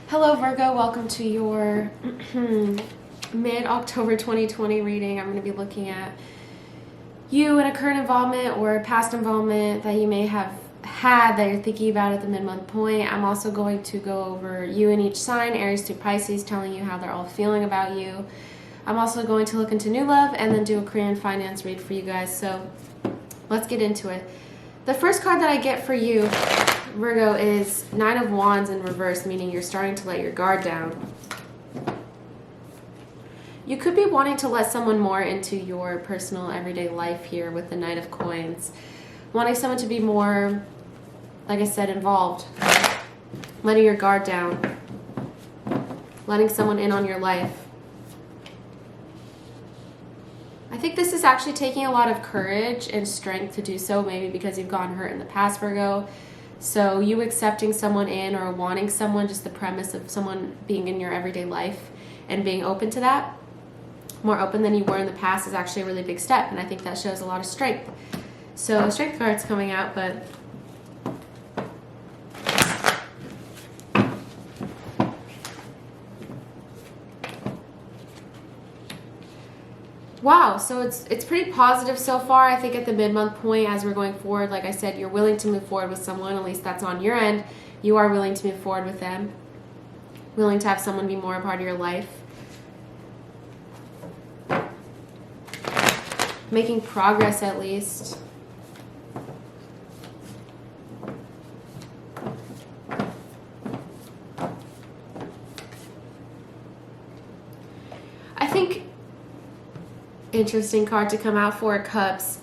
Hello Virgo, welcome to your mid-October 2020 reading. I'm going to be looking at you in a current involvement or past involvement that you may have had that you're thinking about at the mid-month point. I'm also going to go over you in each sign, Aries to Pisces, telling you how they're all feeling about you. I'm also going to look into new love and then do a Korean finance read for you guys. So let's get into it. The first card that I get for you, Virgo, is Nine of Wands in reverse, meaning you're starting to let your guard down. You could be wanting to let someone more into your personal everyday life here with the Knight of Coins. Wanting someone to be more, like I said, involved. Letting your guard down. Letting someone in on your life. I think this is actually taking a lot of courage and strength to do so, maybe because you've gotten hurt in the past, Virgo. So you accepting someone in or wanting someone, just the premise of someone being in your everyday life and being open to that, more open than you were in the past, is actually a really big step. And I think that shows a lot of strength. So strength card's coming out, but wow, so it's pretty positive so far. I think at the mid-month point, as we're going forward, like I said, you're willing to move forward with someone. At least that's on your end. You are willing to move forward with them. Willing to have someone be more a part of your life. Making progress at least. I think interesting card to come out, Four of Cups,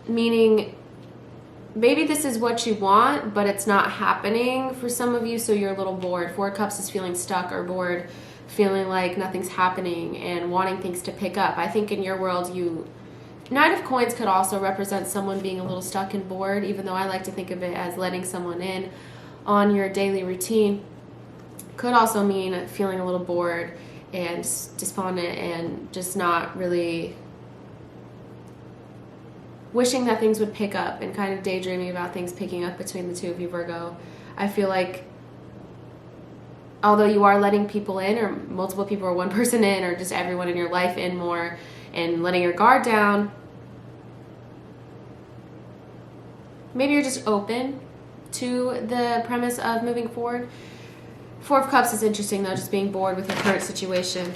meaning maybe this is what you want, but it's not happening for some of you, so you're a little bored. Four of Cups is feeling stuck or bored, feeling like nothing's happening and wanting things to pick up. I think in your world, Knight of Coins could also represent someone being a little stuck and bored, even though I like to think of it as letting someone in on your daily routine. Could also mean feeling a little bored and despondent and just not really wishing that things would pick up and kind of daydreaming about things picking up between the two of you, Virgo. I feel like although you are letting people in, or multiple people, or one person in, or just everyone in your life in more, and letting your guard down, maybe you're just open to the premise of moving forward. Four of Cups is interesting, though, just being bored with your current situation.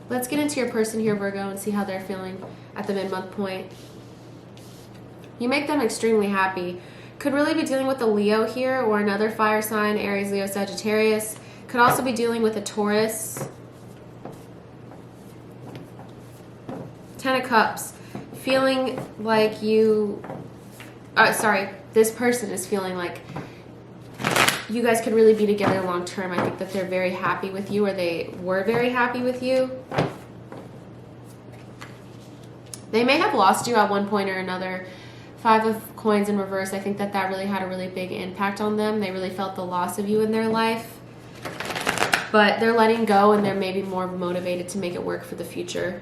Let's get into your person here, Virgo, and see how they're feeling at the mid-month point. You make them extremely happy. Could really be dealing with a Leo here or another fire sign, Aries, Leo, Sagittarius. Could also be dealing with a Taurus. Ten of Cups. Feeling like this person is feeling like you guys could really be together long term. I think that they're very happy with you, or they were very happy with you. They may have lost you at one point or another. Five of Coins in reverse. I think that really had a really big impact on them. They really felt the loss of you in their life. But they're letting go, and they're maybe more motivated to make it work for the future.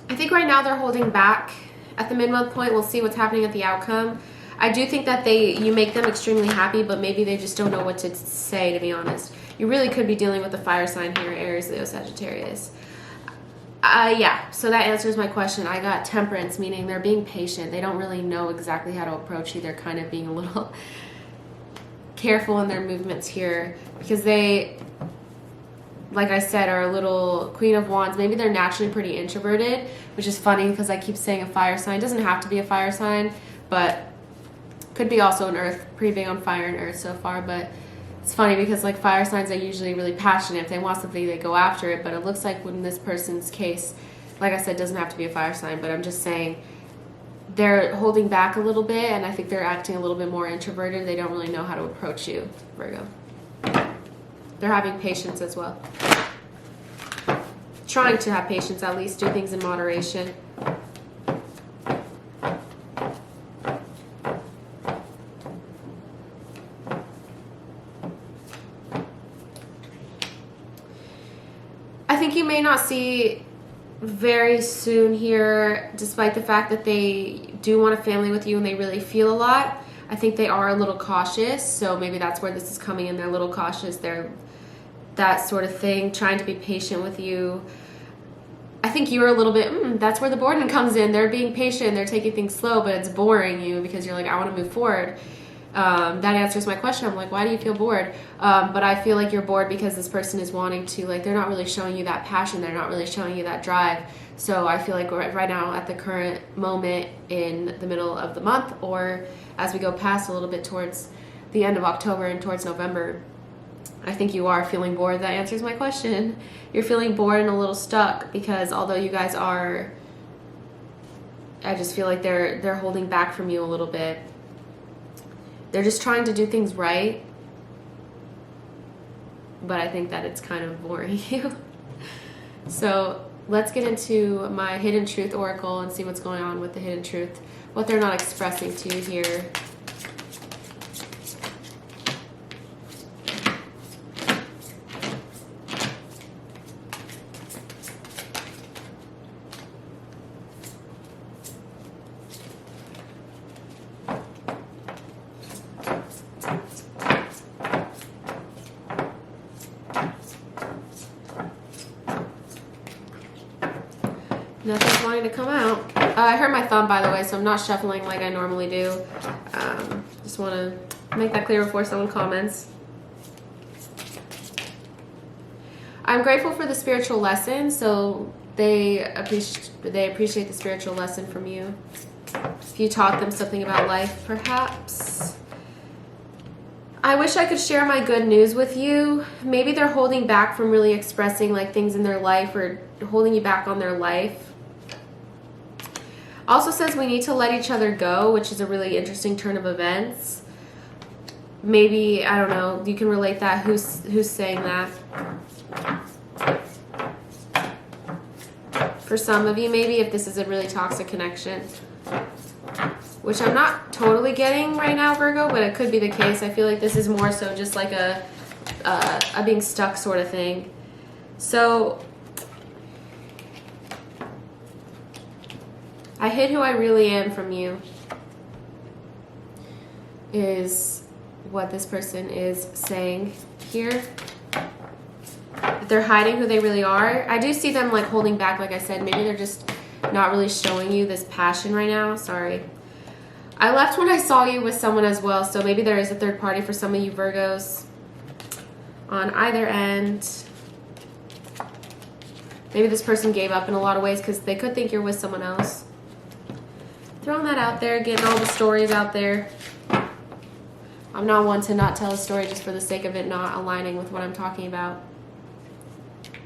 I think right now they're holding back. At the mid-month point, we'll see what's happening at the outcome. I do think that you make them extremely happy, but maybe they just don't know what to say, to be honest. You really could be dealing with a fire sign here, Aries, Leo, Sagittarius. Yeah, so that answers my question. I got Temperance, meaning they're being patient. They don't really know exactly how to approach you. They're kind of being a little careful in their movements here because they, like I said, are a little Queen of Wands. Maybe they're naturally pretty introverted, which is funny because I keep saying a fire sign. It doesn't have to be a fire sign, but could be also an earth. Pretty big on fire and earth so far, but it's funny because like fire signs are usually really passionate. If they want something, they go after it, but it looks like in this person's case, like I said, doesn't have to be a fire sign, but I'm just saying they're holding back a little bit, and I think they're acting a little bit more introverted. They don't really know how to approach you, Virgo. They're having patience as well. trying to have patience, at least do things in moderation. I think you may not see very soon here, despite the fact that they do want a family with you and they really feel a lot. I think they are a little cautious, so maybe that's where this is coming in. They're a little cautious. They're that sort of thing, trying to be patient with you. I think you're a little bit, that's where the boredom comes in. They're being patient, they're taking things slow, but it's boring you because you're like, I want to move forward. That answers my question. I'm like, why do you feel bored? But I feel like you're bored because this person is wanting to, like, they're not really showing you that passion. They're not really showing you that drive. So I feel like right now at the current moment in the middle of the month, or as we go past a little bit towards the end of October and towards November, I think you are feeling bored. That answers my question. You're feeling bored and a little stuck because although you guys are, I just feel like they're holding back from you a little bit. They're just trying to do things right, but I think that it's kind of boring you. So let's get into my hidden truth oracle and see what's going on with the hidden truth, what they're not expressing to you here. Nothing's wanting to come out. I hurt my thumb, by the way, so I'm not shuffling like I normally do. Just want to make that clear before someone comments. I'm grateful for the spiritual lesson, so they appreciate the spiritual lesson from you. If you taught them something about life, perhaps. I wish I could share my good news with you. Maybe they're holding back from really expressing like things in their life or holding you back on their life. Also says we need to let each other go, which is a really interesting turn of events. Maybe, I don't know, you can relate that. Who's saying that? For some of you, maybe, if this is a really toxic connection. Which I'm not totally getting right now, Virgo, but it could be the case. I feel like this is more so just like a being stuck sort of thing. So I hid who I really am from you is what this person is saying here. They're hiding who they really are. I do see them like holding back, like I said. Maybe they're just not really showing you this passion right now. Sorry. I left when I saw you with someone as well, so maybe there is a third party for some of you Virgos on either end. Maybe this person gave up in a lot of ways because they could think you're with someone else. Throwing that out there, getting all the stories out there. I'm not one to not tell a story just for the sake of it not aligning with what I'm talking about.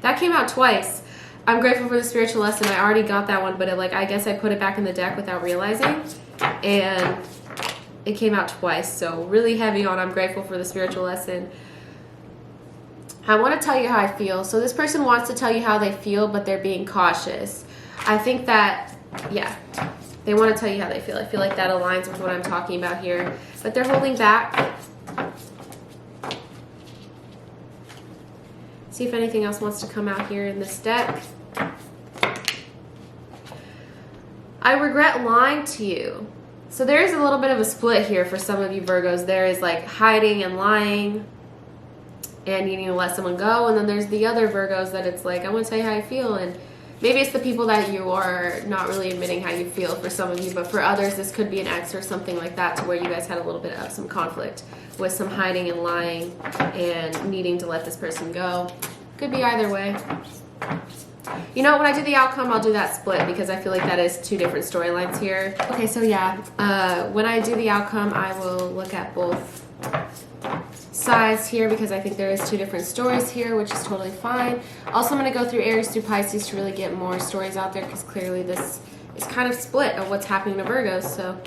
That came out twice. I'm grateful for the spiritual lesson. I already got that one, but I guess I put it back in the deck without realizing. And it came out twice, so really heavy on I'm grateful for the spiritual lesson. I want to tell you how I feel. So this person wants to tell you how they feel, but they're being cautious. I think that, yeah, they want to tell you how they feel. I feel like that aligns with what I'm talking about here. But they're holding back. See if anything else wants to come out here in this deck. I regret lying to you. So there is a little bit of a split here for some of you Virgos. There is like hiding and lying and needing to let someone go. And then there's the other Virgos that it's like, I want to tell you how I feel. And maybe it's the people that you are not really admitting how you feel for some of you. But for others, this could be an ex or something like that to where you guys had a little bit of some conflict with some hiding and lying and needing to let this person go. Could be either way. You know, when I do the outcome, I'll do that split because I feel like that is two different storylines here. Okay, so yeah, when I do the outcome, I will look at both sides here because I think there is two different stories here, which is totally fine. Also, I'm going to go through Aries through Pisces to really get more stories out there because clearly this is kind of split of what's happening to Virgos. So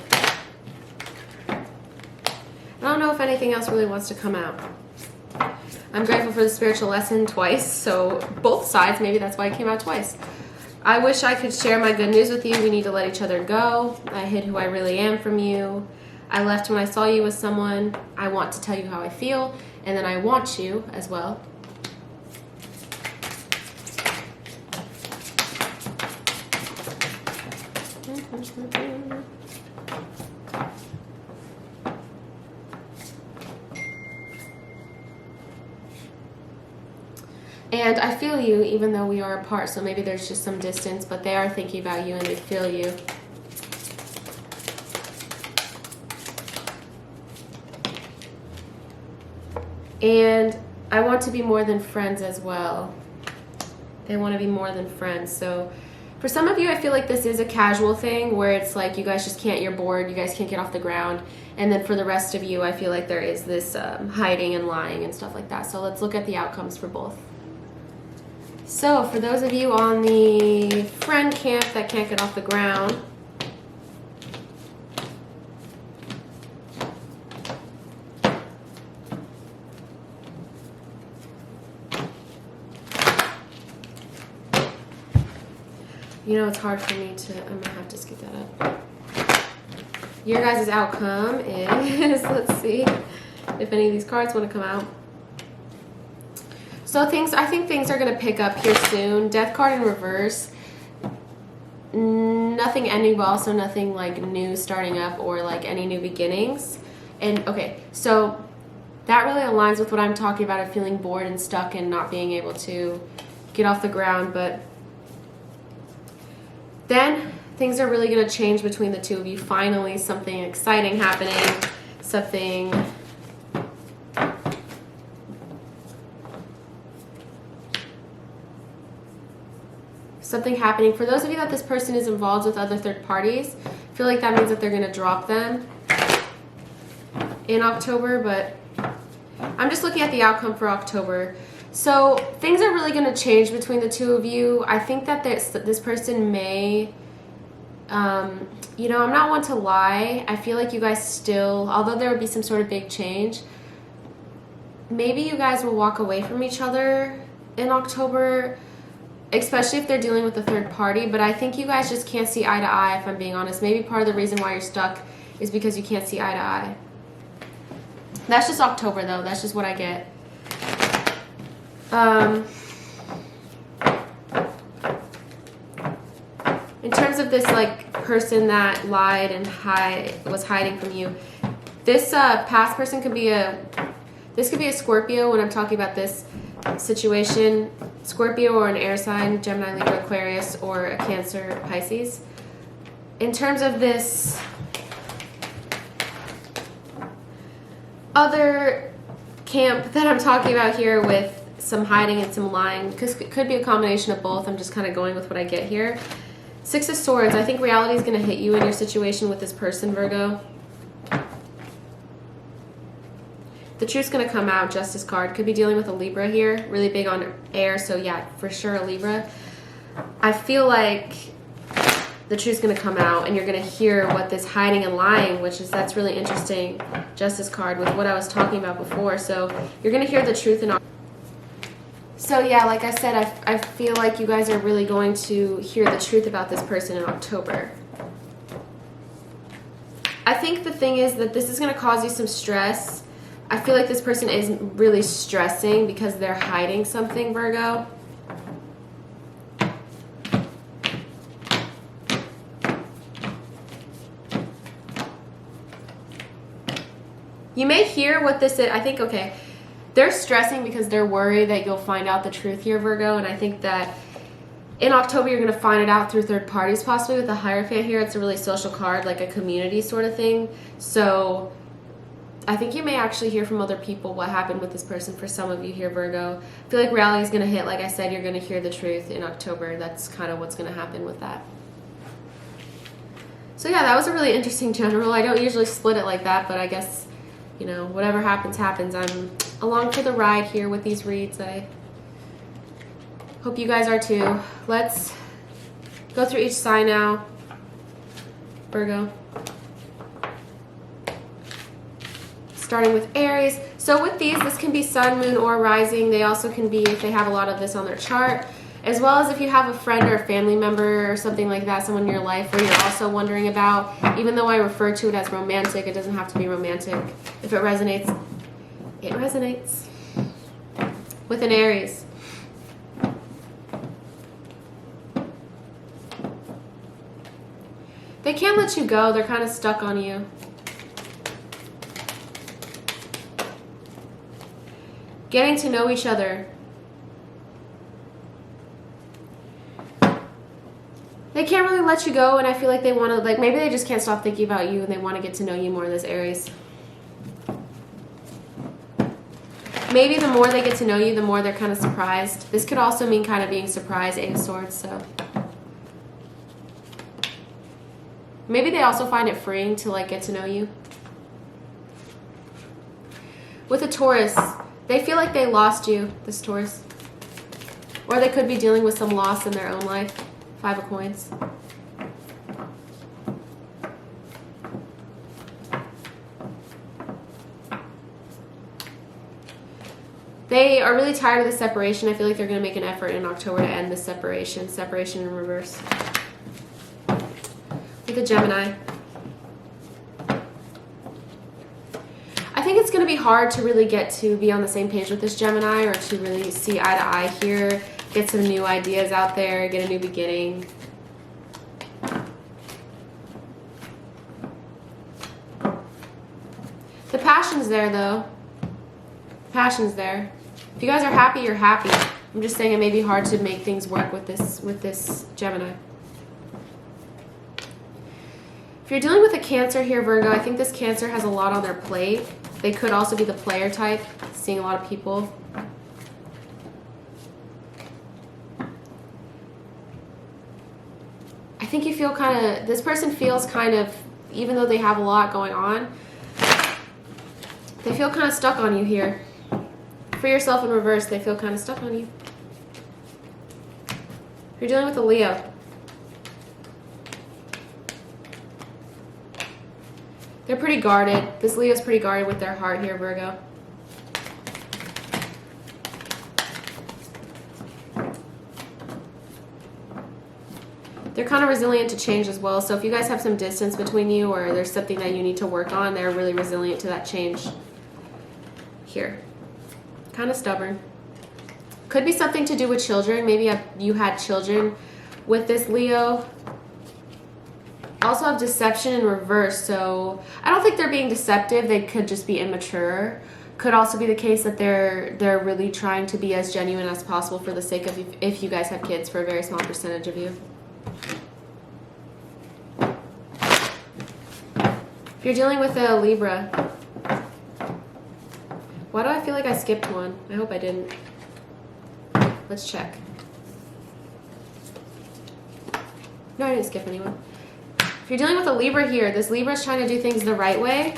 I don't know if anything else really wants to come out. I'm grateful for the spiritual lesson twice, so both sides, maybe that's why it came out twice. I wish I could share my good news with you. We need to let each other go. I hid who I really am from you. I left when I saw you with someone. I want to tell you how I feel, and then I want you as well. And I feel you even though we are apart, so maybe there's just some distance, but they are thinking about you and they feel you. And I want to be more than friends as well. They want to be more than friends. So for some of you, I feel like this is a casual thing where it's like you guys just can't, you're bored, you guys can't get off the ground. And then for the rest of you, I feel like there is this hiding and lying and stuff like that. So let's look at the outcomes for both. So for those of you on the friend camp that can't get off the ground, you know, it's hard for me to, I'm gonna have to scoot that up. Your guys' outcome is, let's see if any of these cards want to come out. So I think things are going to pick up here soon. Death card in reverse. Nothing ending, but also nothing like new starting up or like any new beginnings. And okay, so that really aligns with what I'm talking about of feeling bored and stuck and not being able to get off the ground. But then things are really going to change between the two of you. Finally, something exciting happening. Something happening. For those of you that this person is involved with other third parties, I feel like that means that they're going to drop them in October, but I'm just looking at the outcome for October. So things are really going to change between the two of you. I think that this person may, you know, I'm not one to lie. I feel like you guys still, although there would be some sort of big change, maybe you guys will walk away from each other in October, especially if they're dealing with a third party. But I think you guys just can't see eye to eye, if I'm being honest. Maybe part of the reason why you're stuck is because you can't see eye to eye. That's just October, though. That's just what I get. In terms of this like person that lied and was hiding from you, this past person could be this could be a Scorpio when I'm talking about this situation. Scorpio or an air sign, Gemini, Libra, Aquarius, or a Cancer, Pisces. In terms of this other camp that I'm talking about here with some hiding and some lying, because it could be a combination of both. I'm just kind of going with what I get here. Six of Swords. I think reality is going to hit you in your situation with this person, Virgo. The truth's going to come out. Justice card. Could be dealing with a Libra here. Really big on air, so yeah, for sure a Libra. I feel like the truth's going to come out and you're going to hear what this hiding and lying, that's really interesting, Justice card, with what I was talking about before. So you're going to hear the truth in. So yeah, like I said, I feel like you guys are really going to hear the truth about this person in October. I think the thing is that this is going to cause you some stress. I feel like this person is really stressing because they're hiding something, Virgo. You may hear what this is. I think, okay, they're stressing because they're worried that you'll find out the truth here, Virgo. And I think that in October, you're going to find it out through third parties, possibly with the Hierophant here. It's a really social card, like a community sort of thing. So I think you may actually hear from other people what happened with this person for some of you here, Virgo. I feel like reality is going to hit. Like I said, you're going to hear the truth in October. That's kind of what's going to happen with that. So yeah, that was a really interesting general. I don't usually split it like that, but I guess, you know, whatever happens, happens. I'm along for the ride here with these reads. I hope you guys are too. Let's go through each sign now. Virgo. starting with Aries. So with these, this can be sun, moon, or rising. They also can be if they have a lot of this on their chart, as well as if you have a friend or a family member or something like that, someone in your life where you're also wondering about. Even though I refer to it as romantic, it doesn't have to be romantic. If it resonates, it resonates. With an Aries. They can't let you go. They're kind of stuck on you. Getting to know each other. They can't really let you go, and I feel like they want to, like, maybe they just can't stop thinking about you and they want to get to know you more, this Aries. Maybe the more they get to know you, the more they're kind of surprised. This could also mean kind of being surprised, Eight of Swords, so. Maybe they also find it freeing to, like, get to know you. With a Taurus, they feel like they lost you, this Taurus. Or they could be dealing with some loss in their own life. Five of Coins. They are really tired of the separation. I feel like they're going to make an effort in October to end this separation. Separation in reverse. With a Gemini. I think it's going to be hard to really get to be on the same page with this Gemini, or to really see eye to eye here. Get some new ideas out there. Get a new beginning. The passion's there, though. Passion's there. If you guys are happy, you're happy. I'm just saying it may be hard to make things work with this Gemini. If you're dealing with a Cancer here, Virgo, I think this Cancer has a lot on their plate. They could also be the player type, seeing a lot of people. I think you feel kind of, this person feels kind of, even though they have a lot going on, they feel kind of stuck on you here. For yourself in reverse, they feel kind of stuck on you. If you're dealing with a Leo, they're pretty guarded. This Leo's pretty guarded with their heart here, Virgo. They're kind of resilient to change as well. So if you guys have some distance between you, or there's something that you need to work on, they're really resilient to that change here. Kind of stubborn. Could be something to do with children. Maybe you had children with this Leo. Also have deception in reverse, so I don't think they're being deceptive. They could just be immature. Could also be the case that they're really trying to be as genuine as possible for the sake of if you guys have kids, for a very small percentage of you. If you're dealing with a Libra, why do I feel like I skipped one? I hope I didn't. Let's check. No, I didn't skip anyone. If you're dealing with a Libra here, this Libra is trying to do things the right way.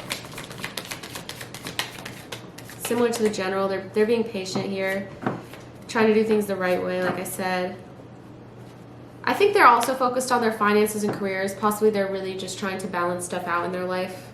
Similar to the general, they're being patient here. Trying to do things the right way, like I said. I think they're also focused on their finances and careers. Possibly they're really just trying to balance stuff out in their life.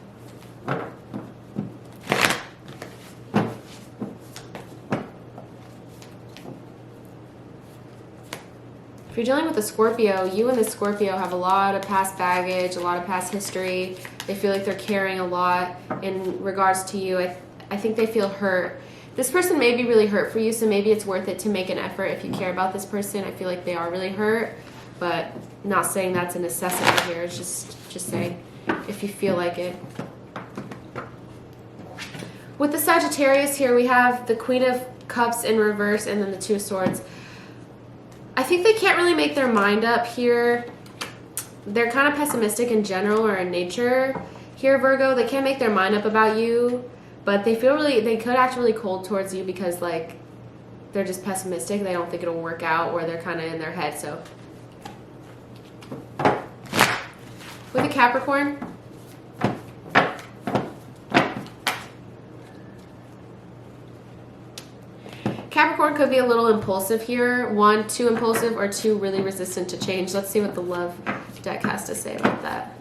If you're dealing with a Scorpio, you and the Scorpio have a lot of past baggage, a lot of past history. They feel like they're carrying a lot in regards to you. I think they feel hurt. This person may be really hurt for you, so maybe it's worth it to make an effort if you care about this person. I feel like they are really hurt, but not saying that's a necessity here. It's just saying if you feel like it. With the Sagittarius here, we have the Queen of Cups in reverse and then the Two of Swords. I think they can't really make their mind up here. They're kind of pessimistic in general or in nature here, Virgo. They can't make their mind up about you, but they could act really cold towards you because, like, they're just pessimistic. They don't think it'll work out, or they're kind of in their head. So with a Capricorn, Capricorn could be a little impulsive here. One, too impulsive, or two, really resistant to change. Let's see what the love deck has to say about that.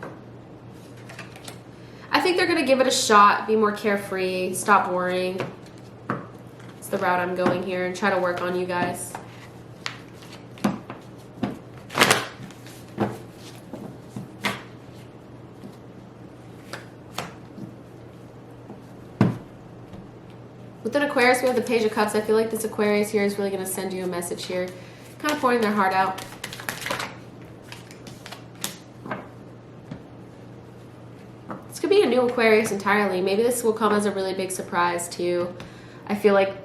I think think they're going to give it a shot, be more carefree, stop worrying. It's the route I'm going here, and try to work on you guys. With an Aquarius, we have the Page of Cups. I feel like this Aquarius here is really going to send you a message here. Kind of pouring their heart out. This could be a new Aquarius entirely. Maybe this will come as a really big surprise to you. I feel like,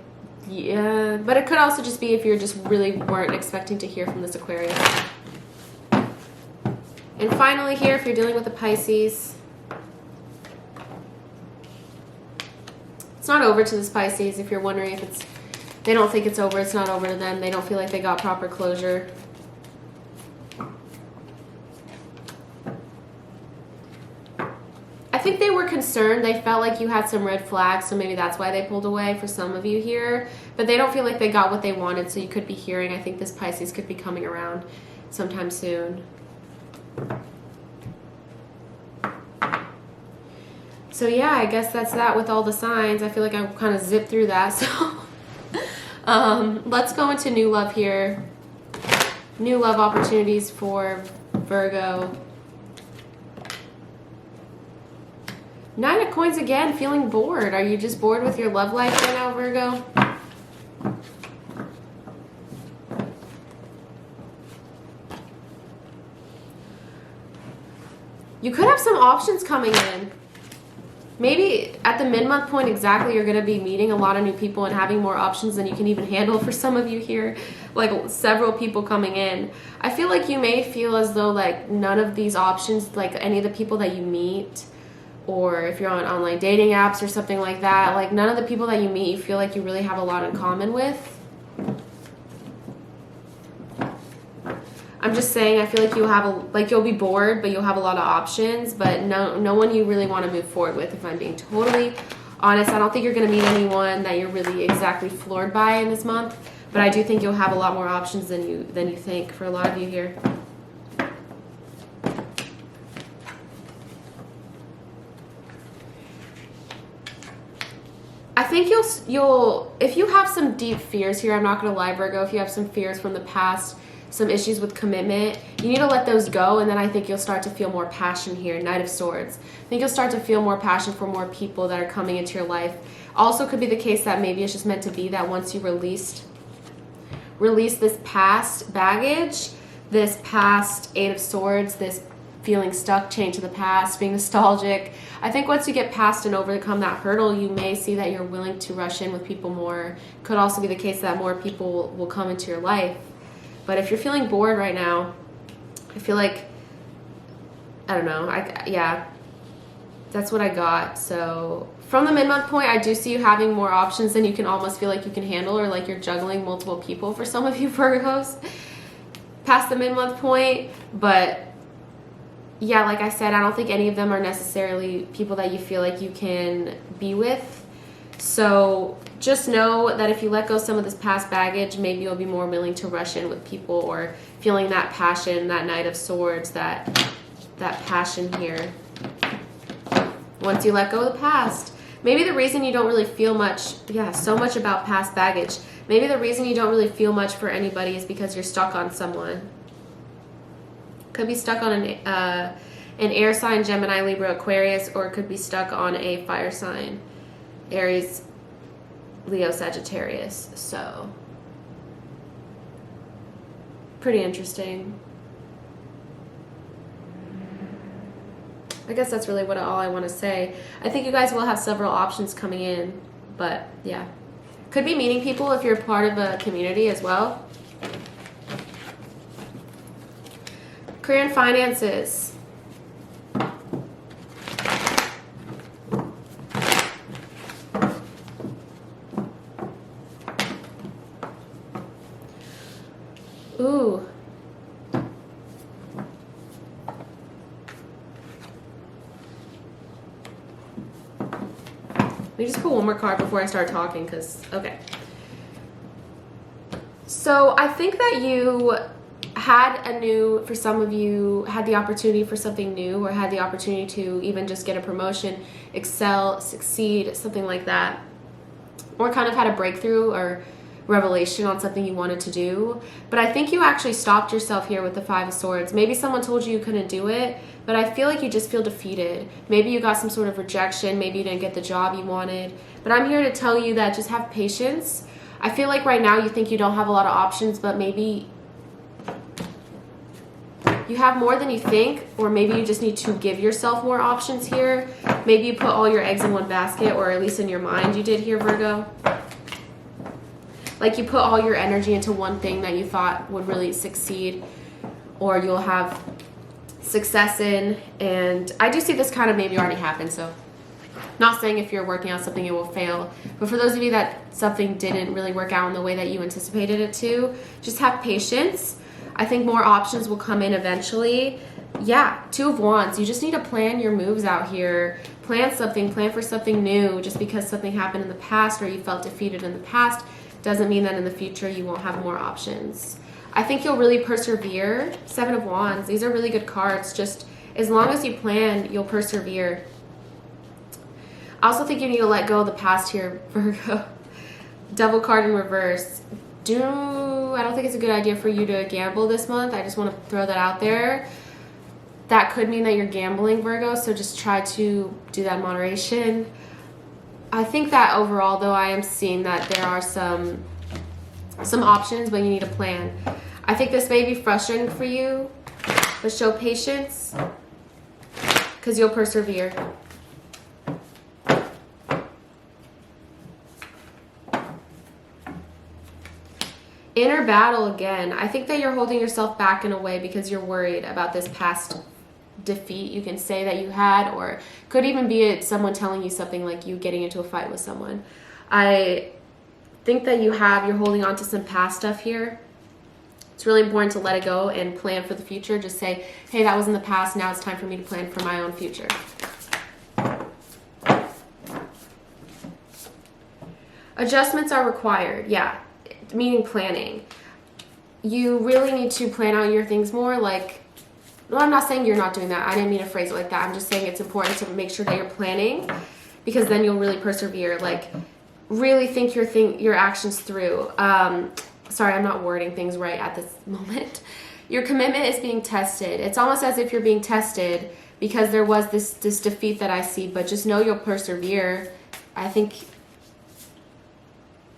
yeah. But it could also just be if you just really weren't expecting to hear from this Aquarius. And finally here, if you're dealing with a Pisces, it's not over to this Pisces. If you're wondering if it's, they don't think it's over, it's not over to them. They don't feel like they got proper closure. I think they were concerned. They felt like you had some red flags, so maybe that's why they pulled away for some of you here. But they don't feel like they got what they wanted, so you could be hearing, I think this Pisces could be coming around sometime soon. So yeah, I guess that's that with all the signs. I feel like I kind of zipped through that. So let's go into new love here. New love opportunities for Virgo. Nine of Coins again, feeling bored. Are you just bored with your love life right now, Virgo? You could have some options coming in. Maybe at the mid-month point exactly, you're going to be meeting a lot of new people and having more options than you can even handle for some of you here. Like several people coming in. I feel like you may feel as though like none of these options, like any of the people that you meet, or if you're on online dating apps or something like that, like none of the people that you meet, you feel like you really have a lot in common with. I'm just saying, I feel like you'll have you'll be bored, but you'll have a lot of options, but no one you really want to move forward with, if I'm being totally honest. I don't think you're going to meet anyone that you're really exactly floored by in this month, but I do think you'll have a lot more options than you think for a lot of you here. I think you'll if you have some deep fears here, I'm not going to lie, Virgo, if you have some fears from the past, some issues with commitment, you need to let those go, and then I think you'll start to feel more passion here. Knight of Swords. I think you'll start to feel more passion for more people that are coming into your life. Also could be the case that maybe it's just meant to be that once you release this past baggage, this past Eight of Swords, this feeling stuck, chained to the past, being nostalgic, I think once you get past and overcome that hurdle, you may see that you're willing to rush in with people more. Could also be the case that more people will come into your life. But if you're feeling bored right now, I feel like, I don't know, yeah, that's what I got. So from the mid-month point, I do see you having more options than you can almost feel like you can handle, or like you're juggling multiple people for some of you Virgos past the mid-month point. But yeah, like I said, I don't think any of them are necessarily people that you feel like you can be with. So just know that if you let go some of this past baggage, maybe you'll be more willing to rush in with people, or feeling that passion, that Knight of Swords, that passion here. Once you let go of the past. Maybe the reason you don't really feel much, so much about past baggage. Maybe the reason you don't really feel much for anybody is because you're stuck on someone. Could be stuck on an air sign, Gemini, Libra, Aquarius, or it could be stuck on a fire sign, Aries, Leo, Sagittarius. So pretty interesting. I guess that's really all I want to say. I think you guys will have several options coming in, but yeah. Could be meeting people if you're part of a community as well. Career and finances. Ooh. Let me just pull one more card before I start talking, because, okay. So I think that you for some of you, had the opportunity for something new, or had the opportunity to even just get a promotion, excel, succeed, something like that. Or kind of had a breakthrough or revelation on something you wanted to do. But I think you actually stopped yourself here with the Five of Swords. Maybe someone told you couldn't do it, but I feel like you just feel defeated. Maybe you got some sort of rejection. Maybe you didn't get the job you wanted. But I'm here to tell you that just have patience. I feel like right now you think you don't have a lot of options, but maybe you have more than you think, or maybe you just need to give yourself more options here. Maybe you put all your eggs in one basket, or at least in your mind you did here, Virgo. Like you put all your energy into one thing that you thought would really succeed, or you'll have success in. And I do see this kind of maybe already happened, so not saying if you're working on something it will fail, but for those of you that something didn't really work out in the way that you anticipated it to, just have patience. I think more options will come in eventually. Yeah, Two of Wands. You just need to plan your moves out here. Plan something, plan for something new. Just because something happened in the past or you felt defeated in the past doesn't mean that in the future you won't have more options. I think you'll really persevere. Seven of Wands. These are really good cards. Just as long as you plan, you'll persevere. I also think you need to let go of the past here, Virgo. Devil card in reverse. I don't think it's a good idea for you to gamble this month. I just want to throw that out there. That could mean that you're gambling, Virgo, so just try to do that in moderation. I think that overall, though, I am seeing that there are some options, but you need a plan. I think this may be frustrating for you, but show patience because you'll persevere. Inner battle again. I think that you're holding yourself back in a way because you're worried about this past defeat you can say that you had, or could even be it someone telling you something, like you getting into a fight with someone. I think that you're holding on to some past stuff here. It's really important to let it go and plan for the future. Just say, hey, that was in the past. Now it's time for me to plan for my own future. Adjustments are required. Yeah. Meaning planning. You really need to plan out your things more. Like, well, I'm not saying you're not doing that. I didn't mean to phrase it like that. I'm just saying it's important to make sure that you're planning, because then you'll really persevere. Like, really think your actions through. Sorry, I'm not wording things right at this moment. Your commitment is being tested. It's almost as if you're being tested because there was this defeat that I see, but just know you'll persevere. I think,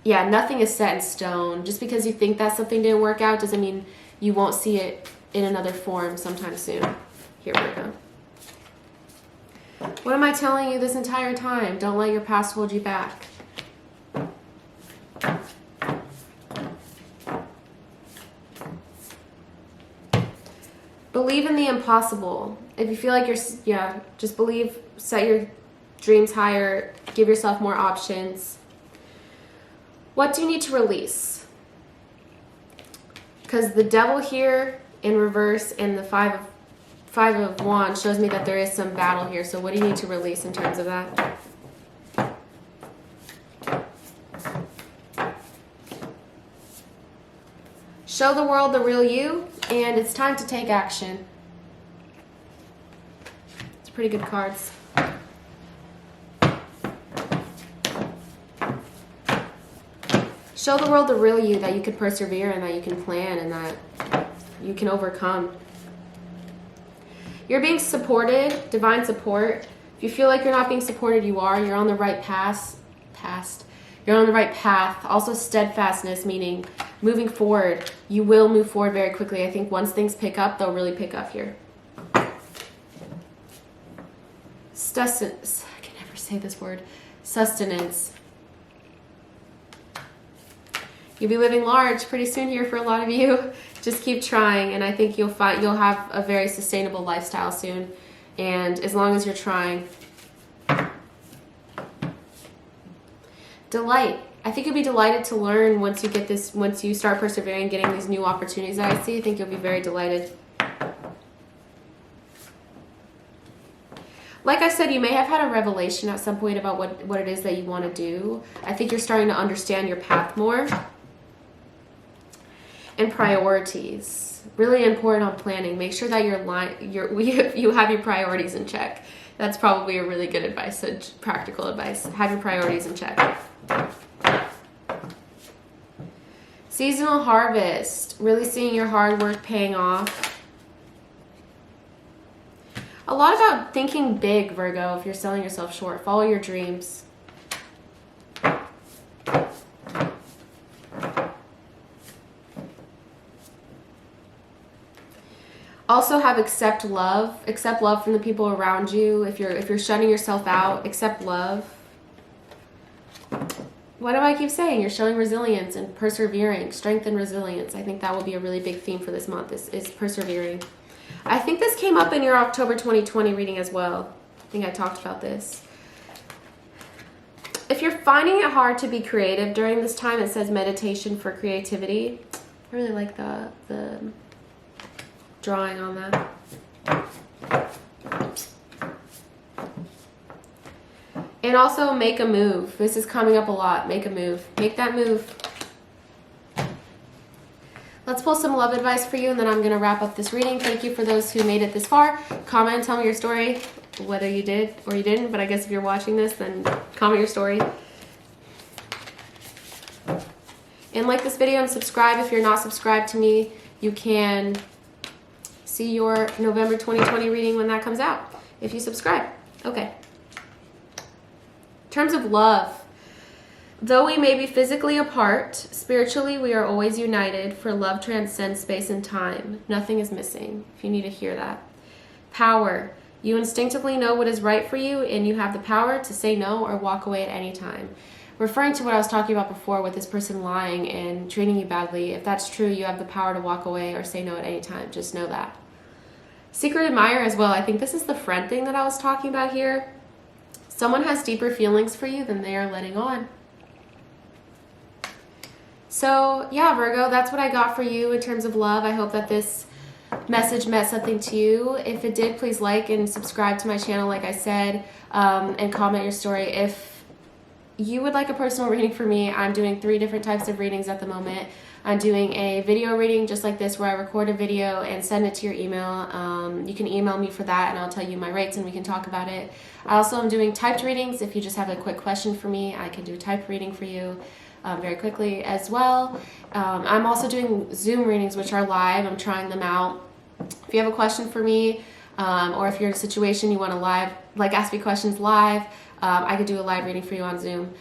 yeah, nothing is set in stone. Just because you think that something didn't work out doesn't mean you won't see it in another form sometime soon. Here we go. What am I telling you this entire time? Don't let your past hold you back. Believe in the impossible. If you feel like just believe, set your dreams higher, give yourself more options. What do you need to release? Because the Devil here in reverse and the Five of Wands shows me that there is some battle here. So what do you need to release in terms of that? Show the world the real you, and it's time to take action. It's pretty good cards. Show the world the real you, that you can persevere and that you can plan and that you can overcome. You're being supported, divine support. If you feel like you're not being supported, you are. You're on the right path. You're on the right path. Also steadfastness, meaning moving forward. You will move forward very quickly. I think once things pick up, they'll really pick up here. Sustenance. I can never say this word. Sustenance. You'll be living large pretty soon here for a lot of you. Just keep trying, and I think you'll have a very sustainable lifestyle soon. And as long as you're trying. Delight. I think you'll be delighted to learn once you start persevering, getting these new opportunities that I see. I think you'll be very delighted. Like I said, you may have had a revelation at some point about what it is that you want to do. I think you're starting to understand your path more. And priorities. Really important on planning. Make sure that you have your priorities in check. That's probably a really good advice, practical advice. Have your priorities in check. Seasonal harvest. Really seeing your hard work paying off. A lot about thinking big, Virgo, if you're selling yourself short. Follow your dreams. Also have accept love from the people around you. If you're shutting yourself out, accept love. What do I keep saying? You're showing resilience and persevering, strength and resilience. I think that will be a really big theme for this month is persevering. I think this came up in your October 2020 reading as well. I think I talked about this. If you're finding it hard to be creative during this time, it says meditation for creativity. I really like the drawing on that. And also make a move. This is coming up a lot. Make a move. Make that move. Let's pull some love advice for you, and then I'm going to wrap up this reading. Thank you for those who made it this far. Comment, tell me your story, whether you did or you didn't. But I guess if you're watching this, then comment your story. And like this video and subscribe. If you're not subscribed to me, you can see your November 2020 reading when that comes out, if you subscribe. Okay. In terms of love, though we may be physically apart, spiritually we are always united, for love transcends space and time. Nothing is missing, if you need to hear that. Power. You instinctively know what is right for you, and you have the power to say no or walk away at any time. Referring to what I was talking about before with this person lying and treating you badly, if that's true, you have the power to walk away or say no at any time. Just know that. Secret admirer as well. I think this is the friend thing that I was talking about here. Someone has deeper feelings for you than they are letting on. So yeah, Virgo, that's what I got for you in terms of love. I hope that this message meant something to you. If it did, please like and subscribe to my channel, like I said, and comment your story. If you would like a personal reading for me, I'm doing 3 different types of readings at the moment. I'm doing a video reading just like this, where I record a video and send it to your email. You can email me for that, and I'll tell you my rates and we can talk about it. I also am doing typed readings. If you just have a quick question for me, I can do a typed reading for you very quickly as well. I'm also doing Zoom readings, which are live. I'm trying them out. If you have a question for me, or if you're in a situation you want to ask me questions live, I could do a live reading for you on Zoom.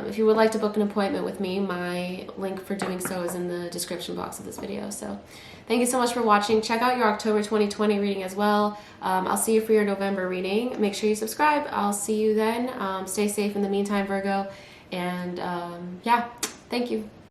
If you would like to book an appointment with me, my link for doing so is in the description box of this video. So thank you so much for watching. Check out your October 2020 reading as well. I'll see you for your November reading. Make sure you subscribe. I'll see you then. Stay safe in the meantime, Virgo. And yeah, thank you.